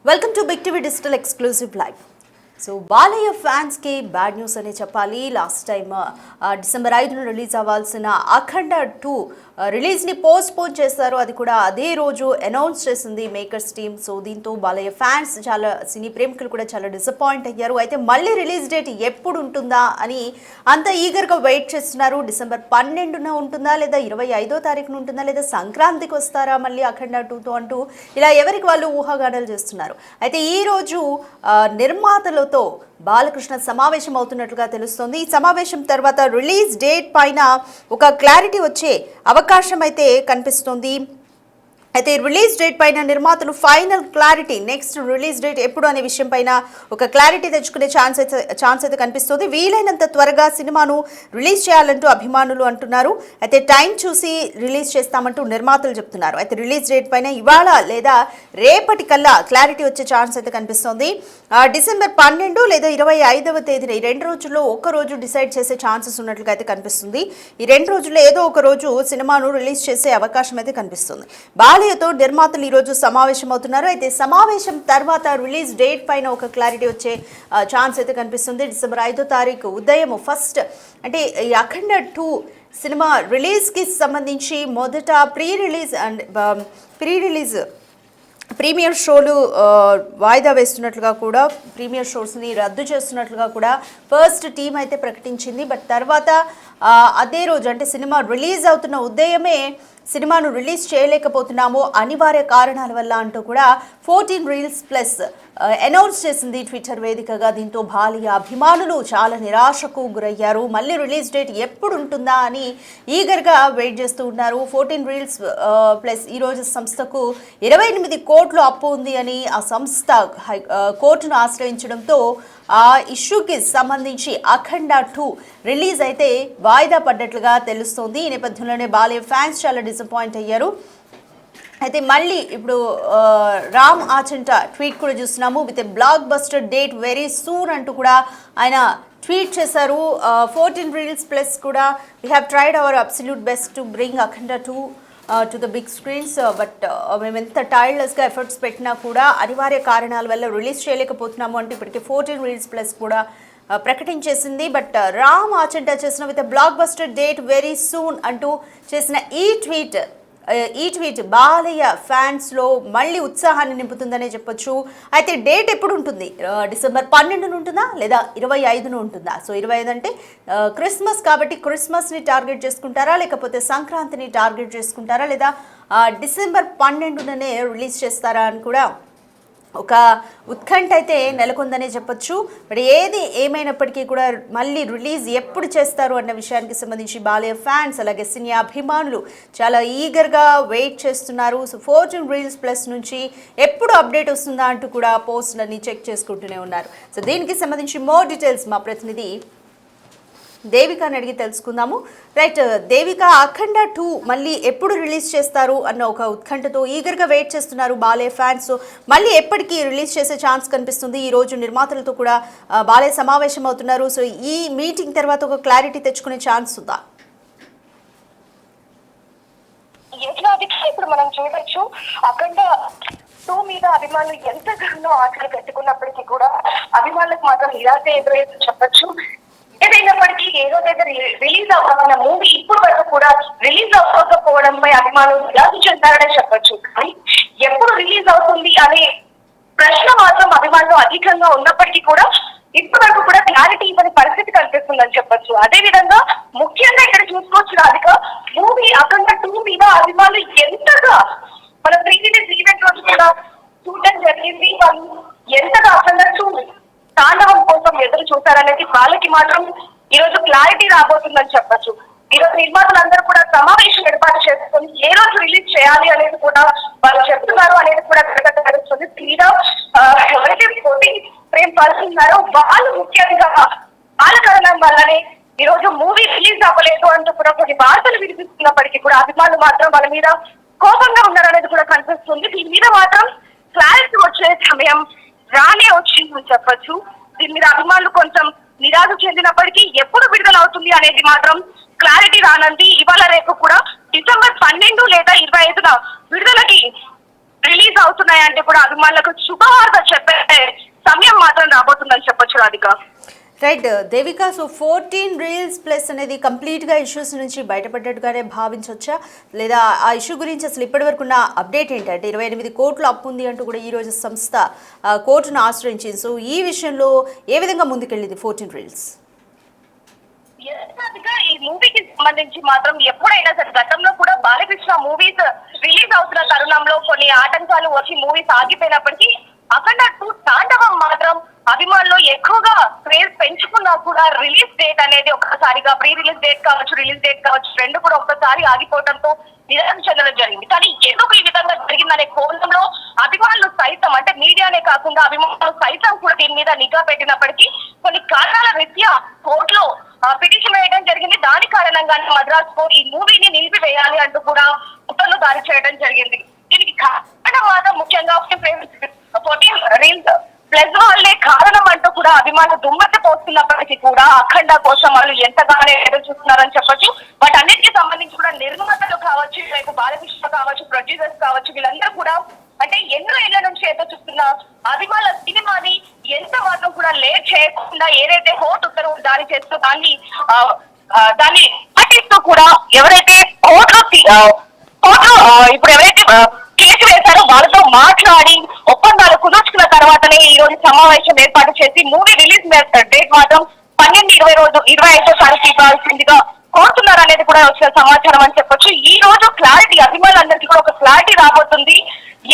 Welcome to big TV digital exclusive live. So Balayya ఫ్యాన్స్కి bad news అనే చెప్పాలి. Last time December 5న release అవ్వాల్సిన అఖండ 2 రిలీజ్ని పోస్ట్పోన్ చేశారు. అది కూడా అదే రోజు అనౌన్స్ చేసింది మేకర్స్ టీమ్. సో దీంతో బాలయ్య ఫ్యాన్స్ చాలా సినీ ప్రేమికులు కూడా చాలా డిసప్పాయింట్ అయ్యారు. అయితే మళ్ళీ రిలీజ్ డేట్ ఎప్పుడు ఉంటుందా అని అంత ఈగర్గా వెయిట్ చేస్తున్నారు. డిసెంబర్ 12న ఉంటుందా, లేదా 25వ తారీఖున ఉంటుందా, లేదా సంక్రాంతికి వస్తారా మళ్ళీ అఖండ 2తో అంటూ ఇలా ఎవరికి వాళ్ళు ఊహాగానాలు చేస్తున్నారు. అయితే ఈరోజు నిర్మాతలతో బాలకృష్ణ సమావేశం అవుతున్నట్లుగా తెలుస్తోంది. ఈ సమావేశం తర్వాత రిలీజ్ డేట్ పైన ఒక క్లారిటీ వచ్చే అవకాశం అయితే కనిపిస్తోంది. అయితే రిలీజ్ డేట్ పైన నిర్మాతలు final clarity, next release date ఎప్పుడు అనే విషయం పైన ఒక క్లారిటీ తెచ్చుకునే ఛాన్స్ అయితే కనిపిస్తుంది. వీలైనంత త్వరగా సినిమాను రిలీజ్ చేయాలంటూ అభిమానులు అంటున్నారు. అయితే టైం చూసి రిలీజ్ చేస్తామంటూ నిర్మాతలు చెప్తున్నారు. అయితే రిలీజ్ డేట్ పైన ఇవాళ లేదా రేపటికల్లా క్లారిటీ వచ్చే ఛాన్స్ అయితే కనిపిస్తోంది. డిసెంబర్ 12 లేదా 25వ తేదీన ఈ 2 రోజుల్లో ఒక రోజు డిసైడ్ చేసే ఛాన్సెస్ ఉన్నట్లుగా అయితే కనిపిస్తుంది. ఈ 2 రోజుల్లో ఏదో ఒక రోజు సినిమాను రిలీజ్ చేసే అవకాశం అయితే కనిపిస్తుంది. బాలయ్యతో నిర్మాతలు ఈరోజు సమావేశం అవుతున్నారు. అయితే సమావేశం తర్వాత రిలీజ్ డేట్ పైన ఒక క్లారిటీ వచ్చే ఛాన్స్ అయితే కనిపిస్తుంది. డిసెంబర్ 5వ తారీఖు ఉదయం ఫస్ట్ అంటే ఈ అఖండ 2 సినిమా రిలీజ్కి సంబంధించి మొదట ప్రీ రిలీజ్ ప్రీమియర్ షోలు వాయిదా వేస్తున్నట్లుగా కూడా, ప్రీమియర్ షోస్ని రద్దు చేస్తున్నట్లుగా కూడా ఫస్ట్ టీం అయితే ప్రకటించింది. బట్ తర్వాత అదే రోజు అంటే సినిమా రిలీజ్ అవుతున్న ఉదయమే సినిమాను రిలీజ్ చేయలేకపోతున్నాము అనివార్య కారణాల వల్ల అంటూ కూడా 14 రీల్స్ ప్లస్ అనౌన్స్ చేసింది ట్విట్టర్ వేదికగా. దీంతో బాలయ్య అభిమానులు చాలా నిరాశకు గురయ్యారు. మళ్ళీ రిలీజ్ డేట్ ఎప్పుడు ఉంటుందా అని ఈగర్గా వెయిట్ చేస్తూ ఉన్నారు. 14 రీల్స్ ప్లస్ ఈరోజు సంస్థకు 28 కోట్లు అప్పు ఉంది అని ఆ సంస్థ కోర్టును ఆశ్రయించడంతో ఆ ఇష్యూకి సంబంధించి అఖండ 2 రిలీజ్ అయితే వాయిదా పడ్డట్లుగా తెలుస్తోంది. ఈ నేపథ్యంలోనే బాలయ్య ఫ్యాన్స్ చాలా డిసప్పాయింట్ అయ్యారు. అయితే మళ్ళీ ఇప్పుడు రామ్ ఆచంట ట్వీట్ కూడా చూస్తున్నాము. With a blockbuster date very soon అంటూ కూడా ఆయన ట్వీట్ చేశారు. 14 రీల్స్ ప్లస్ కూడా we have tried our absolute best to bring Akhanda 2 to the big screens, but మేము ఎంత టైర్డ్లెస్గా ఎఫర్ట్స్ పెట్టినా కూడా అనివార్య కారణాల వల్ల రిలీజ్ చేయలేకపోతున్నాము అంటే ఇప్పటికే 14 రీల్స్ ప్లస్ కూడా ప్రకటించేసింది. బట్ రామ్ ఆచంట చేసిన with block buster date very soon అంటూ చేసిన ఈ ట్వీట్ బాలయ్య ఫ్యాన్స్లో మళ్ళీ ఉత్సాహాన్ని నింపుతుందనే చెప్పొచ్చు. అయితే డేట్ ఎప్పుడు ఉంటుంది? డిసెంబర్ 12న ఉంటుందా, లేదా 25న ఉంటుందా? సో 25 అంటే క్రిస్మస్ కాబట్టి క్రిస్మస్ని టార్గెట్ చేసుకుంటారా, లేకపోతే సంక్రాంతిని టార్గెట్ చేసుకుంటారా, లేదా డిసెంబర్ 12నే రిలీజ్ చేస్తారా అని కూడా ఒక ఉత్కంఠ అయితే నెలకొందనే చెప్పొచ్చు. మరి ఏది ఏమైనప్పటికీ కూడా మళ్ళీ రిలీజ్ ఎప్పుడు చేస్తారు అన్న విషయానికి సంబంధించి బాలయ్య ఫ్యాన్స్ అలాగే సినీ అభిమానులు చాలా ఈగర్గా వెయిట్ చేస్తున్నారు. సో 14 రీల్స్ ప్లస్ నుంచి ఎప్పుడు అప్డేట్ వస్తుందా అంటూ కూడా పోస్టులన్నీ చెక్ చేసుకుంటూనే ఉన్నారు. సో దీనికి సంబంధించి మోర్ డీటెయిల్స్ మా ప్రతినిధి దేవికాని అడిగి తెలుసుకుందాము. రైట్ దేవిక, అఖండ 2 మళ్ళీ ఎప్పుడు రిలీజ్ చేస్తారు అన్న ఒక ఉత్కంఠతో ఈగర్గా వెయిట్ చేస్తున్నారు బాలయ్య ఫ్యాన్స్. మళ్ళీ ఎప్పటికీ రిలీజ్ చేసే ఛాన్స్ కనిపిస్తుంది? ఈ రోజు నిర్మాతలతో కూడా బాలయ్య సమావేశం అవుతున్నారు. సో ఈ మీటింగ్ తర్వాత ఒక క్లారిటీ తెచ్చుకునే ఛాన్స్ ఉందా? ఇప్పుడు మనం చూడొచ్చు అఖండ 2 మీద అభిమానులు ఎంతగానో ఆశలు పెట్టుకున్నప్పటికీ కూడా అభిమానులకు మాత్రం నిరాశ ఎదురైతే చెప్పొచ్చు. ఏదైనప్పటికీ ఏదో దగ్గర రిలీజ్ అవ్వాలన్న మూవీ ఇప్పుడు వరకు కూడా రిలీజ్ అవ్వకపోవడంపై అభిమానులు నిరాశ చెందారనే చెప్పొచ్చు. కానీ ఎప్పుడు రిలీజ్ అవుతుంది అనే ప్రశ్న మాత్రం అభిమానులు అధికంగా ఉన్నప్పటికీ కూడా ఇప్పటి వరకు కూడా క్లారిటీ ఇవ్వని పరిస్థితి కనిపిస్తుందని చెప్పొచ్చు. అదే విధంగా ముఖ్యంగా ఇక్కడ చూసుకోవచ్చు రాధిక, మూవీ అఖండ 2 మీద అభిమానులు ఎంతగా మన ప్రీ రిలీజ్ ఈవెంట్ రోజు కూడా చూడడం జరిగింది. వాళ్ళు ఎంతగా అఖండ 2 తాండవం కోసం ఎదురు చూస్తారనేది వాళ్ళకి మాత్రం ఈ రోజు క్లారిటీ రాబోతుందని చెప్పచ్చు. ఈ రోజు నిర్మాతలందరూ కూడా సమావేశం ఏర్పాటు చేసుకుని ఏ రోజు రిలీజ్ చేయాలి అనేది కూడా వాళ్ళు చెప్తున్నారు అనేది కూడా తెలుస్తుంది. తీరా ఎవరైతే పోటీ ప్రేమ్ పడుతున్నారో వాళ్ళు ముఖ్యంగా వాళ్ళ కారణం వల్లనే ఈ రోజు మూవీ రిలీజ్ అవ్వలేదు అంటూ కూడా కొన్ని వార్తలు వినిపిస్తున్నప్పటికీ కూడా అభిమానులు మాత్రం వాళ్ళ మీద కోపంగా ఉన్నారనేది కూడా కనిపిస్తుంది. దీని మీద మాత్రం క్లారిటీ వచ్చే సమయం రానే వచ్చిందని చెప్పొచ్చు. దీని మీద అభిమానులు కొంచెం నిరాశ చెందినప్పటికీ ఎప్పుడు విడుదల అవుతుంది అనేది మాత్రం క్లారిటీ రానంది. ఇవాళ రేపు కూడా డిసెంబర్ 12 లేదా 25న విడుదలకి రిలీజ్ అవుతున్న రాబోతున్నాయంటే కూడా అభిమానులకు శుభవార్త చెప్పే సమయం మాత్రం రాబోతుందని చెప్పొచ్చు Radhika. Right Devika, so 14 reels plus అనేది కంప్లీట్గా ఇష్యూస్ నుంచి బయటపడ్డట్టుగానే భావించవచ్చా, లేదా ఆ ఇష్యూ గురించి అసలు ఇప్పటివరకు ఉన్న అప్డేట్ ఏంటంటే 28 కోట్లు అప్పు ఉంది అంటూ కూడా ఈరోజు సంస్థ కోర్టును ఆశ్రయించింది. సో ఈ విషయంలో ఏ విధంగా ముందుకెళ్ళింది 14 రీల్స్? ఈ మూవీకి సంబంధించి మాత్రం ఎప్పుడైనా సరే గతంలో కూడా బాలకృష్ణ మూవీస్ రిలీజ్ అవుతున్న తరుణంలో కొన్ని ఆటంకాలు వచ్చి మూవీస్ ఆగిపోయినప్పటికీ అఖండ 2 తాండవం మాత్రం అభిమానులు ఎక్కువగా క్రేజ్ పెంచుకున్నా కూడా రిలీజ్ డేట్ అనేది ఒక్కసారిగా ప్రీ రిలీజ్ డేట్ కావచ్చు, రిలీజ్ డేట్ కావచ్చు, రెండు కూడా ఒక్కసారి ఆగిపోవడంతో నిరాశ చెందడం జరిగింది. కానీ ఎందుకు ఈ విధంగా జరిగిందనే కోణంలో అభిమానులు సైతం, అంటే మీడియానే కాకుండా అభిమానులు సైతం కూడా దీని మీద నిఘా పెట్టినప్పటికీ కొన్ని కారణాల రీత్యా కోర్టులో పిటిషన్ వేయడం జరిగింది. దాని కారణంగానే మద్రాస్ కోర్టు ఈ మూవీని నిలిపివేయాలి అంటూ కూడా ఉత్తర్వులు జారీ చేయడం జరిగింది. దీనికి కారణం మాత్రం ముఖ్యంగా 14 రీల్స్ ప్లస్ వాళ్ళే కారణం అంటూ కూడా అభిమానులు దుమ్మెత్తి పోస్తున్నప్పటికీ కూడా అఖండ కోసం వాళ్ళు ఎంతగానో ఎదురు చూస్తున్నారని చెప్పొచ్చు. వాటన్నిటికీ సంబంధించి కూడా నిర్మాతలు కావచ్చు, రేపు బాలకృష్ణ కావచ్చు, ప్రొడ్యూసర్స్ కావచ్చు, వీళ్ళందరూ కూడా అంటే ఎన్నో ఏళ్ల నుంచి ఎదురు చూస్తున్న అభిమానుల సినిమాని ఎంత మాత్రం కూడా లేట్ చేయకుండా ఏదైతే కోర్టు ఉత్తర్వులు జారీ చేస్తూ దాన్ని పాటిస్తూ కూడా ఎవరైతే ఇప్పుడు ఎవరైతే కేసు వేశారో వాళ్ళతో మాట్లాడి ఒప్పందాలు కుదుర్చుకున్న తర్వాతనే ఈ రోజు సమావేశం ఏర్పాటు చేసి మూవీ రిలీజ్ డేట్ మాత్రం 12-25 తారీఖు ఇవ్వాల్సిందిగా కోరుతున్నారు అనేది కూడా వచ్చిన సమాచారం అని చెప్పొచ్చు. ఈ రోజు క్లారిటీ అభిమానులందరికీ కూడా ఒక క్లారిటీ రాబోతుంది.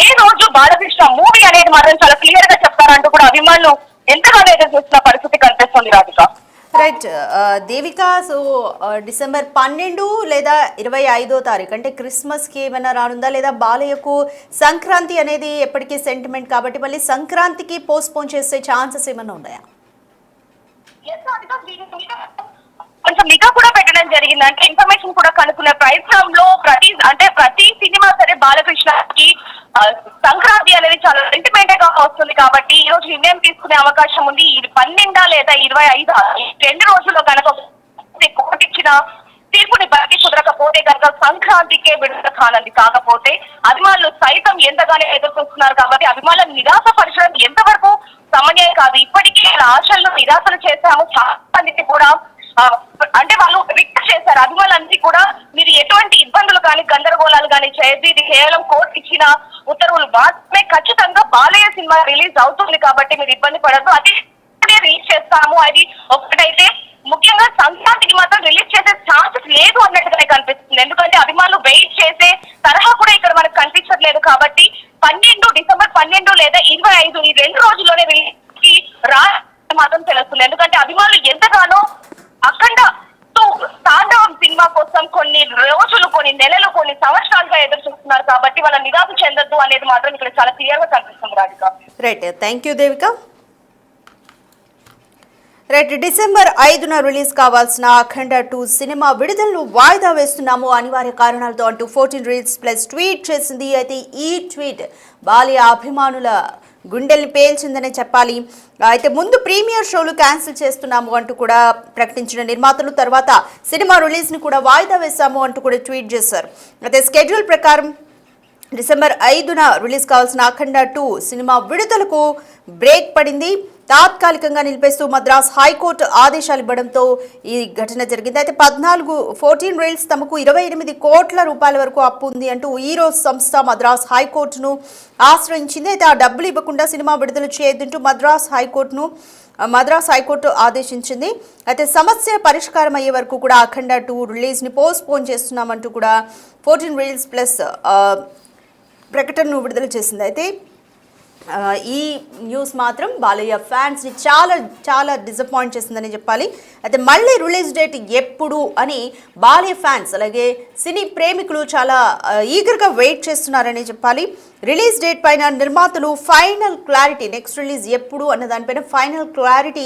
ఏ రోజు బాలకృష్ణ మూవీ అనేది మాత్రం చాలా క్లియర్ గా చెప్తారంటూ కూడా అభిమానులు ఎంతగానో ఎదురు చూస్తున్న పరిస్థితి కనిపిస్తుంది Radhika. Right Devika, so December 12 లేదా 25వ తారీఖు అంటే క్రిస్మస్కి ఏమైనా రానుందా, లేదా బాలయ్యకు సంక్రాంతి అనేది ఎప్పటికీ సెంటిమెంట్ కాబట్టి మళ్ళీ సంక్రాంతికి పోస్ట్పోన్ చేసే ఛాన్సెస్ ఏమైనా ఉన్నాయా? కొంచెం నిఘా కూడా పెట్టడం జరిగింది. అంటే ఇన్ఫర్మేషన్ కూడా కనుక్కునే ప్రయత్నంలో ప్రతి సినిమా సరే బాలకృష్ణకి సంక్రాంతి అనేది చాలా సెంటిమెంట్ గా వస్తుంది కాబట్టి ఈ రోజు నిర్ణయం తీసుకునే అవకాశం ఉంది. ఇది 12 లేదా 25 2 రోజుల్లో కనుక కోర్టు ఇచ్చిన తీర్పుని బట్టి కుదరకపోతే కనుక సంక్రాంతికే విడుదల కానుంది. కాకపోతే అభిమానులు సైతం ఎంతగానో ఎదుర్కొస్తున్నారు కాబట్టి అభిమానులను నిరాశపరచడం ఎంతవరకు సమన్వయం కాదు. ఇప్పటికే ఆశలను నిరాశలు చేశాము. చాలా మందికి కూడా అంటే వాళ్ళు రిక్వెస్ట్ చేశారు అభిమానులన్నీ కూడా, మీరు ఎటువంటి ఇబ్బందులు కానీ గందరగోళాలు కానీ చేయదు, ఇది కేవలం కోర్టు ఇచ్చిన ఉత్తర్వులు మాత్రమే, ఖచ్చితంగా బాలయ్య సినిమా రిలీజ్ అవుతుంది కాబట్టి మీరు ఇబ్బంది పడద్దు, అది రిలీజ్ చేస్తాము. అది ఒకటైతే ముఖ్యంగా సంక్రాంతికి మాత్రం రిలీజ్ చేసే ఛాన్సెస్ లేదు అన్నట్టుగానే కనిపిస్తుంది. ఎందుకంటే అభిమానులు వెయిట్ చేసే తరహా కూడా ఇక్కడ మనకు కనిపించట్లేదు కాబట్టి డిసెంబర్ 12 లేదా 25 ఈ 2 రోజుల్లోనే రిలీజ్ రా మాత్రం తెలుస్తుంది. ఎందుకంటే అభిమానులు ఎంతగానో అఖండ 2 తాండవం సినిమా కోసం కొన్ని రోజులు, కొన్ని నెలలు, కొన్ని సంవత్సరాలుగా ఎదురు చూస్తున్నారు కాబట్టి వాళ్ళ నిరాశ చెందొద్దు అనేది మాత్రం ఇక్కడ చాలా క్లియర్ గా కనిపిస్తుంది Radhika. Right, thank you Devika. Right, December 5న రిలీజ్ కావాల్సిన అఖండ 2 సినిమా విడుదలను వాయిదా వేస్తున్నాము అనివార్య కారణాలతో అంటూ 14 రీల్స్ ప్లస్ ట్వీట్ చేసింది. అయితే ఈ ట్వీట్ బాలయ్య అభిమానుల గుండెల్ని పేల్చిందనే చెప్పాలి. అయితే ముందు ప్రీమియర్ షోలు క్యాన్సిల్ చేస్తున్నాము అంటూ కూడా ప్రకటించిన నిర్మాతలు తర్వాత సినిమా రిలీజ్ని కూడా వాయిదా వేశాము అంటూ కూడా ట్వీట్ చేశారు. అయితే స్కెడ్యూల్ ప్రకారం డిసెంబర్ 5న రిలీజ్ కావాల్సిన అఖండ 2 సినిమా విడుదలకు బ్రేక్ పడింది. తాత్కాలికంగా నిలిపేస్తూ మద్రాస్ హైకోర్టు ఆదేశాలు ఇవ్వడంతో ఈ ఘటన జరిగింది. అయితే 14 రీల్స్ తమకు 28 కోట్ల రూపాయల వరకు అప్పు ఉంది అంటూ ఈ రోజు సంస్థ మద్రాస్ హైకోర్టును ఆశ్రయించింది. అయితే ఆ డబ్బులు ఇవ్వకుండా సినిమా విడుదల చేయొద్దంటూ మద్రాస్ హైకోర్టు ఆదేశించింది. అయితే సమస్య పరిష్కారం అయ్యే వరకు కూడా అఖండ 2 రిలీజ్ని పోస్ట్పోన్ చేస్తున్నామంటూ కూడా 14 రీల్స్ ప్లస్ ప్రకటనను విడుదల చేసింది. అయితే ఈ న్యూస్ మాత్రం బాలయ్య ఫ్యాన్స్ని చాలా చాలా డిసప్పాయింట్ చేసిందని చెప్పాలి. అయితే మళ్ళీ రిలీజ్ డేట్ ఎప్పుడు అని బాలయ్య ఫ్యాన్స్ అలాగే సినీ ప్రేమికులు చాలా ఈగర్గా వెయిట్ చేస్తున్నారని చెప్పాలి. రిలీజ్ డేట్ పైన నిర్మాతలు ఫైనల్ క్లారిటీ, నెక్స్ట్ రిలీజ్ ఎప్పుడు అన్న దానిపైన ఫైనల్ క్లారిటీ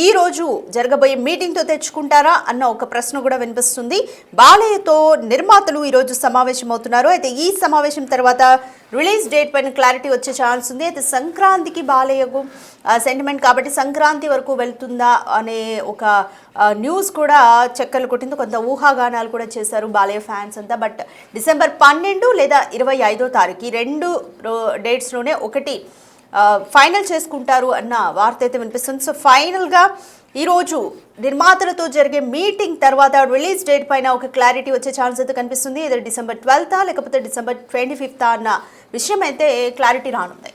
ఈ రోజు జరగబోయే మీటింగ్తో తెచ్చుకుంటారా అన్న ఒక ప్రశ్న కూడా వినిపిస్తుంది. బాలయ్యతో నిర్మాతలు ఈరోజు సమావేశం అవుతున్నారు. అయితే ఈ సమావేశం తర్వాత రిలీజ్ డేట్ పైన క్లారిటీ వచ్చే ఛాన్స్ ఉంది. అయితే సంక్రాంతికి బాలయ్యకు సెంటిమెంట్ కాబట్టి సంక్రాంతి వరకు వెళ్తుందా అనే ఒక న్యూస్ కూడా చెక్కలు కొట్టింది. కొంత ఊహాగానాలు కూడా చేశారు బాలయ్య ఫ్యాన్స్ అంతా. బట్ డిసెంబర్ 12 లేదా 25వ తారీఖు ఈ 2 డేట్స్లోనే ఒకటి ఫైనల్ చేసుకుంటారు అన్న వార్త అయితే వినిపిస్తుంది. సో ఫైనల్గా ఈరోజు నిర్మాతలతో జరిగే మీటింగ్ తర్వాత రిలీజ్ డేట్ పైన ఒక క్లారిటీ వచ్చే ఛాన్స్ అయితే కనిపిస్తుంది. ఇది డిసెంబర్ 12th లేకపోతే డిసెంబర్ 25th అన్న విషయం అయితే క్లారిటీ రానుంది.